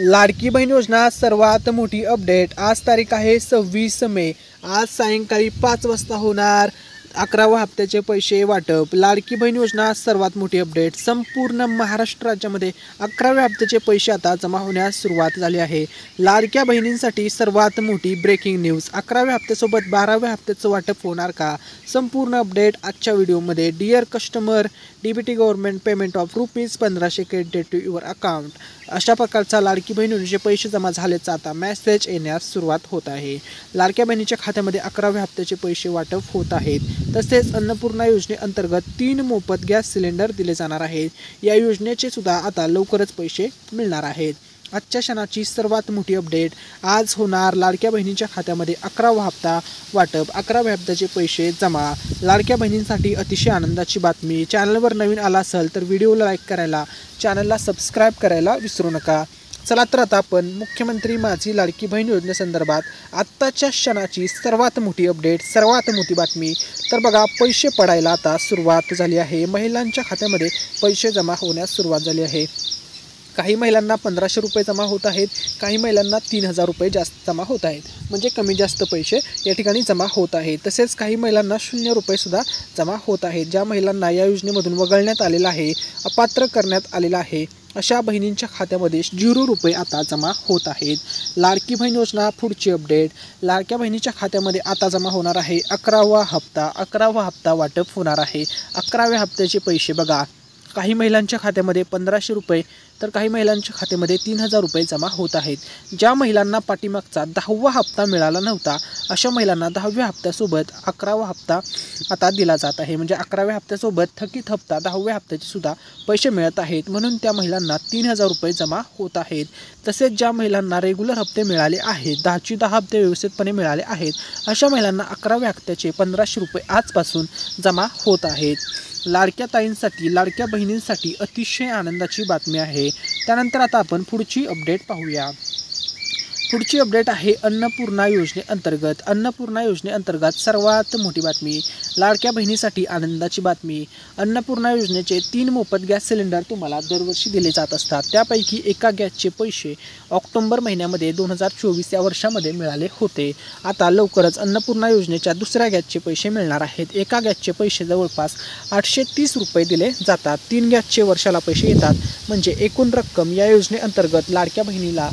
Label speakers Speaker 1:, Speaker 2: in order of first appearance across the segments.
Speaker 1: लाडकी बहीण योजना सर्वात मोठी अपडेट। आज तारीख आहे 26 मे। आज सायंकाळी 5 वाजता होणार 11व्या हप्त्याचे पैसे वाटप। लाडकी बहीण योजना सर्वात मोठी अपडेट। संपूर्ण महाराष्ट्र राज्यामध्ये 11व्या हप्त्याचे पैसे आता जमा होण्यास सुरुवात झाली आहे। लाडक्या बहिणींसाठी सर्वात मोठी ब्रेकिंग न्यूज। 11व्या हप्त्यासोबत 12व्या हप्त्याचं वाटप होणार का? संपूर्ण अपडेट आजच्या व्हिडिओमध्ये। Dear customer, DBT government payment of ₹1500 credited to your account. अशा प्रकारचा लाडकी बहीण योजनेचे पैसे जमा झाल्याचा आता मेसेज येण्यास सुरुवात होत आहे। लाडक्या बहिणीच्या खात्यामध्ये 11व्या हप्त्याचे पैसे वाटप होत आहेत। तसेच अन्नपूर्णा योजनेअंतर्गत 3 मोफत गॅस सिलेंडर दिले जाणार आहेत। या योजनेचे सुद्धा आता लवकरच पैसे मिळणार आहेत। आजच्या क्षणाची सर्वात मोठी अपडेट। आज होणार लाडक्या बहिणीच्या खात्यामध्ये 11वा हप्ता वाटप। 11व्या हप्त्याचे पैसे जमा। लाडक्या बहिणींसाठी अतिशय आनंदाची बातमी। चॅनलवर नवीन आला असेल तर व्हिडिओला लाईक करायला, चॅनलला सबस्क्राईब करायला विसरू नका। चला तर आता आपण मुख्यमंत्री माझी लाडकी बहीण योजनेसंदर्भात आत्ताच्या क्षणाची सर्वात मोठी अपडेट, सर्वात मोठी बातमी। तर बघा, पैसे पडायला आता सुरुवात झाली आहे। महिलांच्या खात्यामध्ये पैसे जमा होण्यास सुरुवात झाली आहे। काही महिलांना ₹1500 जमा होत आहेत, काही महिलांना ₹3000 जास्त जमा होत आहेत, म्हणजे कमी जास्त पैसे या ठिकाणी जमा होत आहेत। तसेच काही महिलांना ₹0 सुद्धा जमा होत आहेत। ज्या महिलांना या योजनेमधून वगळण्यात आलेलं आहे, अपात्र करण्यात आलेलं आहे, अशा बहिणींच्या खात्यामध्ये ₹0 आता जमा होत आहेत। लाडकी बहीण योजना पुढची अपडेट। लाडक्या बहिणीच्या खात्यामध्ये आता जमा होणार आहे 11वा हप्ता। 11वा हप्ता वाटप होणार आहे। 11व्या हप्त्याचे पैसे बघा, काही महिलांच्या खात्यामध्ये ₹1500 तर काही महिलांच्या खात्यामध्ये ₹3000 जमा होत आहेत। ज्या महिलांना पाठीमागचा 10वा हप्ता मिळाला नव्हता, अशा महिलांना 10व्या हप्त्यासोबत 11वा हप्ता आता दिला जात आहे। म्हणजे 11व्या हप्त्यासोबत थकीत हप्ता 10व्या हप्त्याचे सुद्धा पैसे मिळत आहेत, म्हणून त्या महिलांना ₹3000 जमा होत आहेत। तसेच ज्या महिलांना रेग्युलर हप्ते मिळाले आहेत, 10चे 10 हप्ते व्यवस्थितपणे मिळाले आहेत, अशा महिलांना 11व्या हप्त्याचे ₹1500 आजपासून जमा होत आहेत। लाडक्या ताईंसाठी, लाडक्या बहिणींसाठी अतिशय आनंदाची बातमी आहे। त्यानंतर आता आपण पुढची अपडेट पाहूया। पुढची अपडेट आहे अन्नपूर्णा योजनेअंतर्गत। अन्नपूर्णा योजनेअंतर्गत सर्वात मोठी बातमी। लाडक्या बहिणीसाठी आनंदाची बातमी। अन्नपूर्णा योजनेचे 3 मोफत गॅस सिलेंडर तुम्हाला दरवर्षी दिले जात असतात। त्यापैकी एका गॅसचे पैसे ऑक्टोबर महिन्यामध्ये 2024 या वर्षामध्ये मिळाले होते। आता लवकरच अन्नपूर्णा योजनेच्या दुसऱ्या गॅसचे पैसे मिळणार आहेत। एका गॅसचे पैसे जवळपास ₹830 दिले जातात। 3 गॅसचे वर्षाला पैसे येतात, म्हणजे एकूण रक्कम या योजनेअंतर्गत लाडक्या बहिणीला,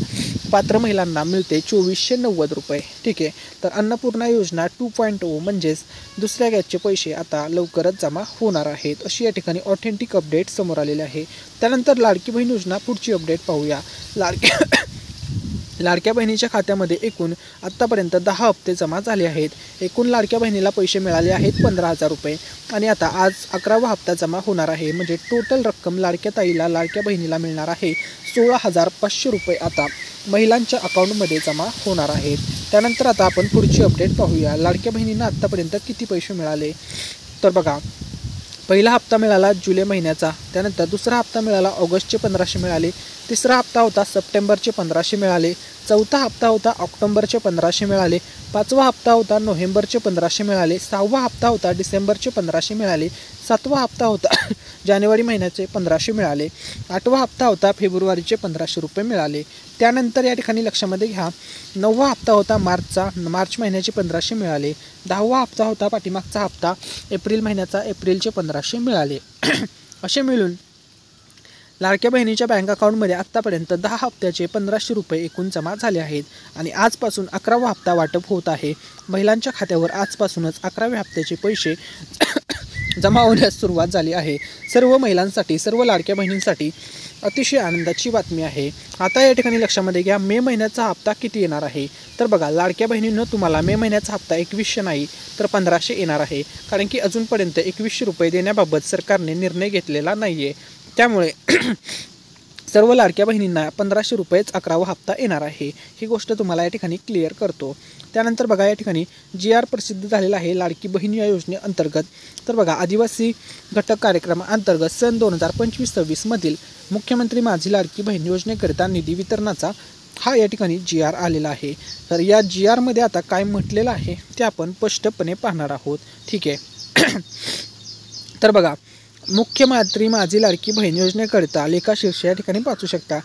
Speaker 1: पात्र महिलांना मिळते ₹2490। ठीक आहे, तर अन्नपूर्णा योजना 2.0 म्हणजेच दुसऱ्या गॅसचे पैसे आता लवकरच जमा होणार आहेत, अशी या ठिकाणी ऑथेंटिक अपडेट समोर आलेली आहे। त्यानंतर लाडकी बहीण योजना पुढची अपडेट पाहूया। लाडक्या बहिणीच्या खात्यामध्ये एकूण आत्तापर्यंत 10 हप्ते जमा झाले आहेत। एकूण लाडक्या बहिणीला पैसे मिळाले आहेत ₹15,000 आणि आता आज 11वा हप्ता जमा होणार आहे, म्हणजे टोटल रक्कम लाडक्या ताईला, लाडक्या बहिणीला मिळणार आहे ₹16,500 आता महिलांच्या अकाउंटमध्ये जमा होणार आहेत। त्यानंतर आता आपण पुढची अपडेट पाहूया। लाडक्या बहिणींना आत्तापर्यंत किती पैसे मिळाले? तर बघा, पहिला हप्ता मिळाला जुलै महिन्याचा, त्यानंतर दुसरा हप्ता मिळाला ऑगस्टचे 1500 मिळाले, तिसरा हप्ता होता सप्टेंबरचे 1500 मिळाले, चौथा हप्ता होता ऑक्टोबरचे 1500 मिळाले, 5वा हप्ता होता नोव्हेंबरचे 1500 मिळाले, 6वा हप्ता होता डिसेंबरचे 1500 मिळाले, 7वा हप्ता होता जानेवारी महिन्याचे 1500 मिळाले, 8वा हप्ता होता फेब्रुवारीचे ₹1500 मिळाले। त्यानंतर या ठिकाणी लक्षामध्ये घ्या, 9वा हप्ता होता मार्च महिन्याचे 1500 मिळाले, 10वा हप्ता होता पाठीमागचा हप्ता एप्रिल महिन्याचा, एप्रिलचे 1500 मिळाले। असे मिळून लाडक्या बहिणीच्या बँक अकाउंटमध्ये आत्तापर्यंत 10 हप्त्याचे ₹1500 एकूण जमा झाले आहेत आणि आजपासून 11वा हप्ता वाटप होत आहे। महिलांच्या खात्यावर आजपासूनच 11व्या हप्त्याचे पैसे जमा होण्यास सुरुवात झाली आहे। सर्व महिलांसाठी, सर्व लाडक्या बहिणींसाठी अतिशय आनंदाची बातमी आहे। आता या ठिकाणी लक्षामध्ये घ्या, मे महिन्याचा हप्ता किती येणार आहे? तर बघा, लाडक्या बहिणींनो, तुम्हाला मे महिन्याचा हप्ता 2100 नाही तर 1500 येणार आहे, कारण की अजूनपर्यंत ₹2100 देण्याबाबत सरकारने निर्णय घेतलेला नाही आहे। त्यामुळे सर्व लाडक्या बहिणींना ₹1500 11वा हप्ता येणार आहे, ही गोष्ट तुम्हाला या ठिकाणी क्लिअर करतो। त्यानंतर बघा, या ठिकाणी GR प्रसिद्ध झालेला आहे लाडकी बहीण या योजनेअंतर्गत। तर बघा, आदिवासी घटक कार्यक्रमाअंतर्गत सन 2025-26 मधील मुख्यमंत्री माझी लाडकी बहीण योजनेकरिता निधी वितरणाचा हा या ठिकाणी GR आलेला आहे। तर या GR मध्ये आता काय म्हटलेलं आहे ते आपण स्पष्टपणे पाहणार आहोत। ठीक आहे, तर बघा, मुख्यमंत्री माझी लाडकी बहीण योजनेकरिता लेखा शीर्ष या ठिकाणी वाचू शकता।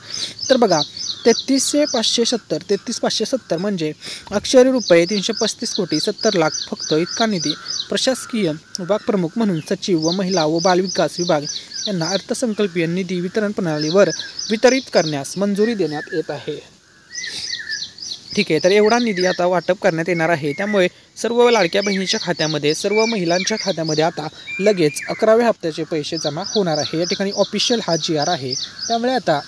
Speaker 1: तर बघा 33,570 म्हणजे अक्षरी रुपये 335,70,00,000 फक्त इतका निधी प्रशासकीय विभाग प्रमुख म्हणून सचिव व महिला व बालविकास विभाग यांना अर्थसंकल्पीय निधी वितरण प्रणालीवर वितरित करण्यास मंजुरी देण्यात येत आहे। ठीक आहे, तर एवढा निधी आता वाटप करण्यात येणार आहे। त्यामुळे सर्व लाडक्या बहिणीच्या खात्यामध्ये, सर्व महिलांच्या खात्यामध्ये आता लगेच 11व्या हप्त्याचे पैसे जमा होणार आहे। या ठिकाणी ऑफिशियल हा GR आहे। त्यामुळे आता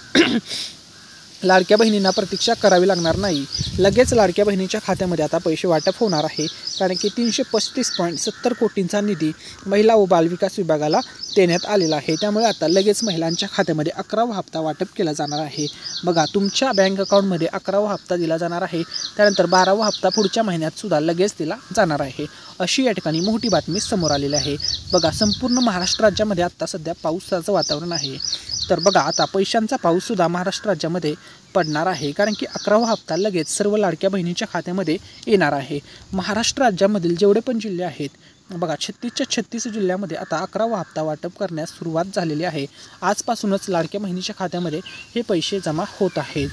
Speaker 1: लाडक्या बहिणींना प्रतीक्षा करावी लागणार नाही, लगेच लाडक्या बहिणीच्या खात्यामध्ये आता पैसे वाटप होणार आहे। कारण की 335.70 कोटींचा निधी महिला व बालविकास विभागाला देण्यात आलेला आहे। त्यामुळे आता लगेच महिलांच्या खात्यामध्ये 11वा हप्ता वाटप केला जाणार आहे। बघा, तुमच्या बँक अकाउंटमध्ये 11वा हप्ता दिला जाणार आहे। त्यानंतर 12वा हप्ता पुढच्या महिन्यात सुद्धा लगेच दिला जाणार आहे, अशी या ठिकाणी मोठी बातमी समोर आलेली आहे। बघा, संपूर्ण महाराष्ट्र राज्यामध्ये आता सध्या पावसाचं वातावरण आहे। तर बघा, आता पैशांचा पाऊससुद्धा महाराष्ट्र राज्यामध्ये पडणार आहे। कारण की 11वा हप्ता लगेच सर्व लाडक्या बहिणीच्या खात्यामध्ये येणार आहे। महाराष्ट्र राज्यामधील जेवढे पण जिल्हे आहेत बघा, 36च्या 36 जिल्ह्यामध्ये आता 11वा हप्ता वाटप करण्यास सुरुवात झालेली आहे। आजपासूनच लाडक्या बहिणीच्या खात्यामध्ये हे पैसे जमा होत आहेत।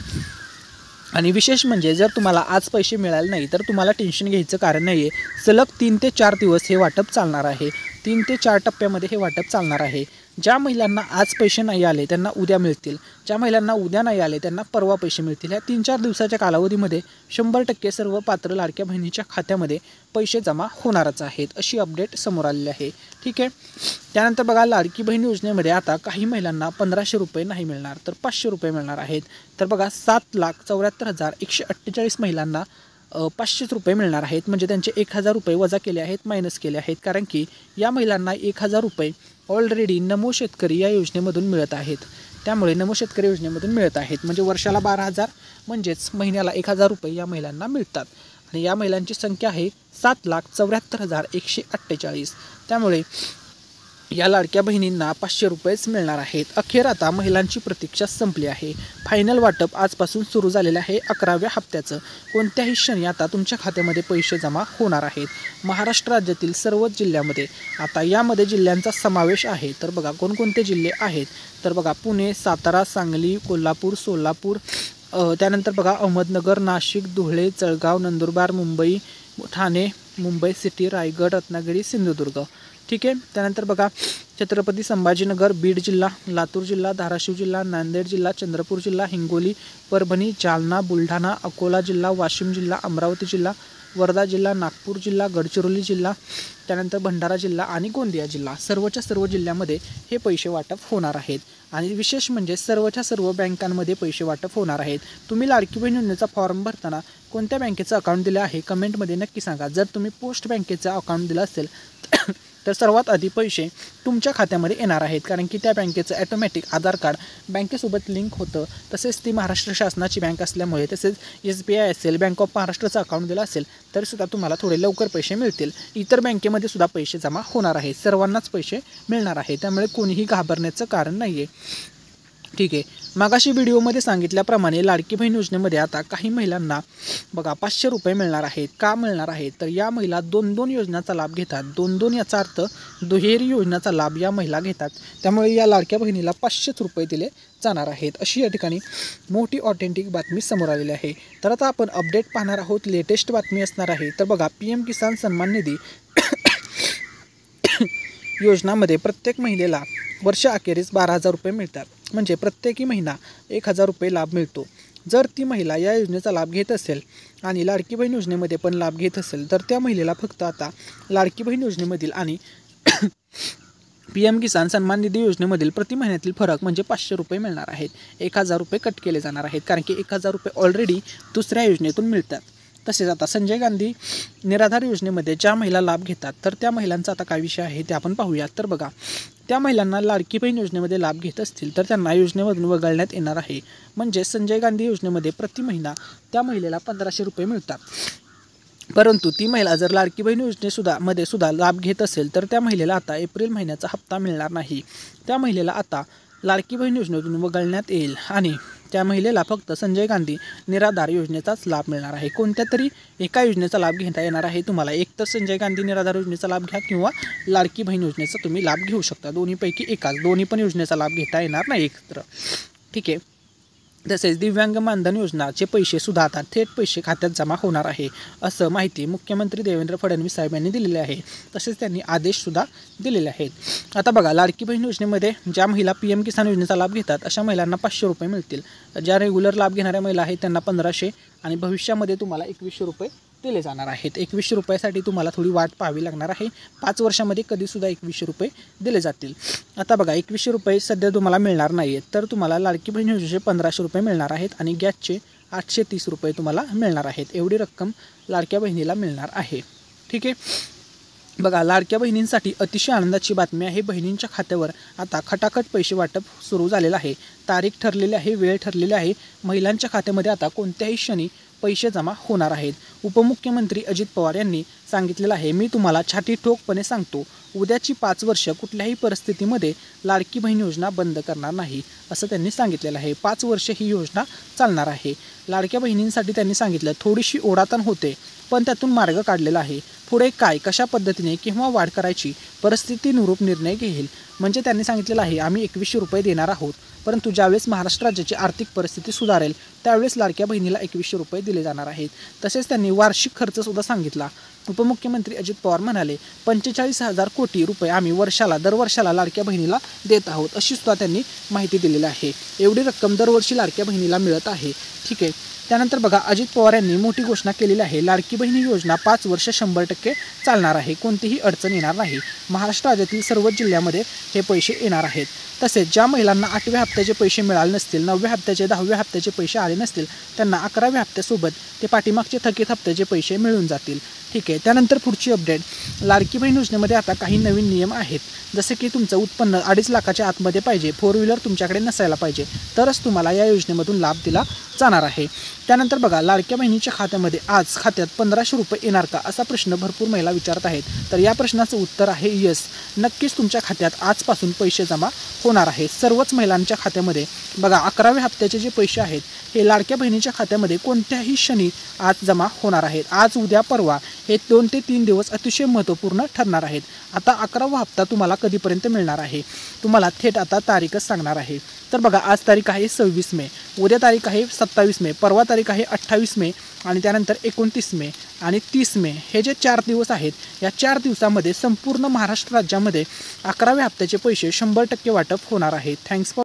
Speaker 1: आणि विशेष म्हणजे जर तुम्हाला आज पैसे मिळाले नाही तर तुम्हाला टेन्शन घ्यायचं कारण नाही आहे। सलग 3 ते 4 दिवस हे वाटप चालणार आहे। 3 ते 4 टप्प्यामध्ये हे वाटप चालणार आहे। ज्या महिलांना आज पैसे नाही आले त्यांना उद्या मिळतील, ज्या महिलांना उद्या नाही आले त्यांना परवा पैसे मिळतील। ह्या 3-4 दिवसाच्या कालावधीमध्ये 100% सर्व पात्र लाडक्या बहिणीच्या खात्यामध्ये पैसे जमा होणारच आहेत, अशी अपडेट समोर आलेली आहे। ठीक आहे, त्यानंतर बघा, लाडकी बहीण योजनेमध्ये आता काही महिलांना 1500 रुपये नाही मिळणार तर 500 रुपये मिळणार आहेत। तर बघा, 7,74,148 महिलांना 500 रुपये मिळणार आहेत। म्हणजे त्यांचे 1000 रुपये वजा केले आहेत, मायनस केले आहेत। कारण की या महिलांना 1000 रुपये ऑलरेडी नमो शेतकरी या योजनेमधून मिळत आहेत। त्यामुळे नमो शेतकरी योजनेमधून मिळत आहेत म्हणजे वर्षाला 12,000 म्हणजेच महिन्याला 1000 रुपये या महिलांना मिळतात। आणि या महिलांची संख्या आहे 7,74,148। त्यामुळे या लाडक्या बहिणींना 500 रुपयेच मिळणार आहेत। अखेर आता महिलांची प्रतीक्षा संपली आहे। फायनल वाटप आजपासून सुरू झालेलं आहे 11व्या हप्त्याचं। कोणत्याही क्षणी आता तुमच्या खात्यामध्ये पैसे जमा होणार आहेत। महाराष्ट्र राज्यातील सर्वच जिल्ह्यामध्ये आता यामध्ये जिल्ह्यांचा समावेश आहे। तर बघा, कोणकोणते जिल्हे आहेत तर बघा, पुणे, सातारा, सांगली, कोल्हापूर, सोलापूर, त्यानंतर बघा अहमदनगर, नाशिक, धुळे, जळगाव, नंदुरबार, मुंबई, ठाणे, मुंबई सिटी, रायगड, रत्नागिरी, सिंधुदुर्ग। ठीक आहे, त्यानंतर बघा छत्रपती संभाजीनगर, बीड जिल्हा, लातूर जिल्हा, धाराशिव जिल्हा, नांदेड जिल्हा, चंद्रपूर जिल्हा, हिंगोली, परभणी, जालना, बुलढाणा, अकोला जिल्हा, वाशिम जिल्हा, अमरावती जिल्हा, वर्धा जिल्हा, नागपूर जिल्हा, गडचिरोली जिल्हा, त्यानंतर भंडारा जिल्हा आणि गोंदिया जिल्हा, सर्वच्या सर्व जिल्ह्यामध्ये हे पैसे वाटप होणार आहेत। आणि विशेष म्हणजे सर्वच्या सर्व बँकांमध्ये पैसे वाटप होणार आहेत। तुम्ही लाडकी बहीण योजनेचा फॉर्म भरताना कोणत्या बँकेचं अकाउंट दिलं आहे कमेंटमध्ये नक्की सांगा। जर तुम्ही पोस्ट बँकेचं अकाउंट दिलं असेल तर सर्वात आधी पैसे तुमच्या खात्यामध्ये येणार आहेत। कारण की त्या बँकेचं ॲटोमॅटिक आधार कार्ड बँकेसोबत लिंक होतं। तसेच ती महाराष्ट्र शासनाची बँक असल्यामुळे, तसेच SBI असेल, बँक ऑफ महाराष्ट्राचं अकाउंट दिलं असेल तर सुद्धा तुम्हाला थोडे लवकर पैसे मिळतील। इतर बँकेमध्ये सुद्धा पैसे जमा होणार आहेत, सर्वांनाच पैसे मिळणार आहे। त्यामुळे कोणीही घाबरण्याचं कारण नाही आहे। ठीक आहे, मागाशी व्हिडिओमध्ये सांगितल्याप्रमाणे लाडकी बहीण योजनेमध्ये आता काही महिलांना बघा 500 रुपये मिळणार आहेत। का मिळणार आहेत तर या महिला 2-2 योजनांचा लाभ घेतात। 2-2 याचा अर्थ दुहेरी योजनाचा लाभ या महिला घेतात। त्यामुळे या लाडक्या बहिणीला 500 रुपये दिले जाणार आहेत, अशी या ठिकाणी मोठी ऑथेंटिक बातमी समोर आलेली आहे। तर आता आपण अपडेट पाहणार आहोत, लेटेस्ट बातमी असणार आहे। तर बघा, PM किसान सन्मान निधी योजनामध्ये प्रत्येक महिलेला वर्षअखेरीस 12,000 रुपये मिळतात। म्हणजे प्रत्येकी महिना 1000 रुपये लाभ मिळतो। जर ती महिला या योजनेचा लाभ घेत असेल आणि लाडकी बहीण योजनेमध्ये पण लाभ घेत असेल तर त्या महिलेला फक्त आता लाडकी बहीण योजनेमधील आणि PM किसान सन्मान निधी योजनेमधील प्रति महिन्यातील फरक म्हणजे 500 रुपये मिळणार आहेत। 1000 रुपये कट केले जाणार आहेत, कारण की 1000 रुपये ऑलरेडी दुसऱ्या योजनेतून मिळतात। तसेच आता संजय गांधी निराधार योजनेमध्ये ज्या महिला लाभ घेतात तर त्या महिलांचा आता काय विषय आहे ते आपण पाहूयात। तर बघा, त्या महिलांना लाडकी बहीण योजनेमध्ये लाभ घेत असतील तर त्यांना योजनेमधून वगळण्यात येणार आहे। म्हणजे संजय गांधी योजनेमध्ये प्रति महिना त्या महिलेला 1500 रुपये मिळतात। परंतु ती महिला जर लाडकी बहीण योजनेमध्ये सुद्धा लाभ घेत असेल तर त्या महिलेला आता एप्रिल महिन्याचा हप्ता मिळणार नाही। त्या महिलेला आता लाडकी बहीण योजनेतून वगळण्यात येईल आणि त्या महिलेला फक्त संजय गांधी निराधार योजनेचाच लाभ मिळणार आहे। कोणत्या तरी एका योजनेचा लाभ घेता येणार आहे तुम्हाला। एक तर संजय गांधी निराधार योजनेचा लाभ घ्या किंवा लाडकी बहीण योजनेचा तुम्ही लाभ घेऊ शकता। दोन्हीपैकी एकाच, दोन्ही पण योजनेचा लाभ घेता येणार नाही एकत्र, ठीक आहे। तसेच दिव्यांग मानधन योजनाचे पैसे सुद्धा आता थेट पैसे खात्यात जमा होणार आहे, असं माहिती मुख्यमंत्री देवेंद्र फडणवीस साहेब यांनी दिलेले आहे। तसेच त्यांनी आदेशसुद्धा दिलेले आहेत। आता बघा, लाडकी बहीण योजनेमध्ये ज्या महिला PM किसान योजनेचा लाभ घेतात अशा महिलांना 500 रुपये मिळतील। ज्या रेग्युलर लाभ घेणाऱ्या महिला आहेत त्यांना 1500 आणि भविष्यामध्ये तुम्हाला 2100 रुपये दिले जाणार आहेत। 2100 रुपयासाठी तुम्हाला थोडी वाट पाहावी लागणार आहे। 5 वर्षामध्ये कधीसुद्धा 2100 रुपये दिले जातील। आता बघा, 2100 रुपये सध्या तुम्हाला मिळणार नाही आहेत, तर तुम्हाला लाडकी बहीण योजनेचे 1500 रुपये मिळणार आहेत आणि गॅसचे 830 रुपये तुम्हाला मिळणार आहेत। एवढी रक्कम लाडक्या बहिणीला मिळणार आहे, ठीक आहे। बघा, लाडक्या बहिणींसाठी अतिशय आनंदाची बातमी आहे। बहिणींच्या खात्यावर आता खटाखट पैसे वाटप सुरू झालेलं आहे। तारीख ठरलेली आहे, वेळ ठरलेली आहे। महिलांच्या खात्यामध्ये आता कोणत्याही क्षणी पैसे जमा होणार आहेत। उपमुख्यमंत्री अजित पवार यांनी सांगितलेलं आहे, मी तुम्हाला छाती ठोकपणे सांगतो, उद्याची 5 वर्ष कुठल्याही परिस्थितीमध्ये लाडकी बहीण योजना बंद करणार नाही, असं त्यांनी सांगितलेलं आहे। 5 वर्ष ही योजना चालणार आहे। लाडक्या बहिणींसाठी त्यांनी सांगितलं, थोडीशी ओढाताण होते पण त्यातून मार्ग काढलेला आहे। पुढे काय, कशा पद्धतीने किंवा वाढ करायची परिस्थितीनुरूप निर्णय घेईल। म्हणजे त्यांनी सांगितलेलं आहे, आम्ही 2100 रुपये देणार आहोत, परंतु ज्यावेळेस महाराष्ट्र राज्याची आर्थिक परिस्थिती सुधारेल त्यावेळेस लाडक्या बहिणीला 2100 रुपये दिले जाणार आहेत। तसेच त्यांनी वार्षिक खर्चसुद्धा सांगितला। उपमुख्यमंत्री अजित पवार म्हणाले, 45,000 कोटी रुपये आम्ही दरवर्षाला लाडक्या बहिणीला देत आहोत, अशी सुद्धा त्यांनी माहिती दिलेली आहे। एवढी रक्कम दरवर्षी लाडक्या बहिणीला मिळत आहे, ठीक आहे। त्यानंतर बघा, अजित पवार यांनी मोठी घोषणा केलेली आहे। लाडकी बहिणी योजना 5 वर्ष 100% चालणार आहे, कोणतीही अडचण येणार नाही। महाराष्ट्र राज्यातील सर्व जिल्ह्यामध्ये हे पैसे येणार आहेत। तसेच ज्या महिलांना 8व्या हप्त्याचे पैसे मिळाले नसतील, 9व्या हप्त्याचे, 10व्या हप्त्याचे पैसे आले नसतील, त्यांना 11व्या हप्त्यासोबत ते पाठीमागचे थकीत हप्त्याचे पैसे मिळून जातील, ठीक आहे। त्यानंतर पुढची अपडेट, लाडकी बहीण योजनेमध्ये आता काही नवीन नियम आहेत, जसे की तुमचं उत्पन्न 2.5 लाखाच्या आतमध्ये पाहिजे, 4 व्हीलर तुमच्याकडे नसायला पाहिजे, तरच तुम्हाला या योजनेमधून लाभ दिला जाणार आहे। त्यानंतर बघा, लाडक्या बहिणीच्या खात्यामध्ये आज खात्यात 1500 रुपये येणार का, असा प्रश्न भरपूर महिला विचारत आहेत। तर या प्रश्नाचं उत्तर आहे यस, नक्कीच तुमच्या खात्यात आजपासून पैसे जमा होणार आहेत। सर्वच महिलांच्या खात्यामध्ये बघा, 11व्या हप्त्याचे जे पैसे आहेत हे लाडक्या बहिणीच्या खात्यामध्ये कोणत्याही क्षणी आज जमा होणार आहेत। आज, उद्या, परवा हे 2 ते 3 दिवस अतिशय महत्त्वपूर्ण ठरणार आहेत। आता 11वा हप्ता तुम्हाला कधीपर्यंत मिळणार आहे, तुम्हाला थेट आता तारीखच सांगणार आहे। तर बघा, आज तारीख आहे 26 मे, उद्या तारीख आहे 27 मे, परवा तारीख आहे 28 मे आणि त्यानंतर 29 मे आणि 30 मे, हे जे 4 दिवस आहेत, या 4 दिवसामध्ये संपूर्ण महाराष्ट्र राज्यामध्ये 11व्या हप्त्याचे पैसे 100% वाटप होणार आहेत। Thanks for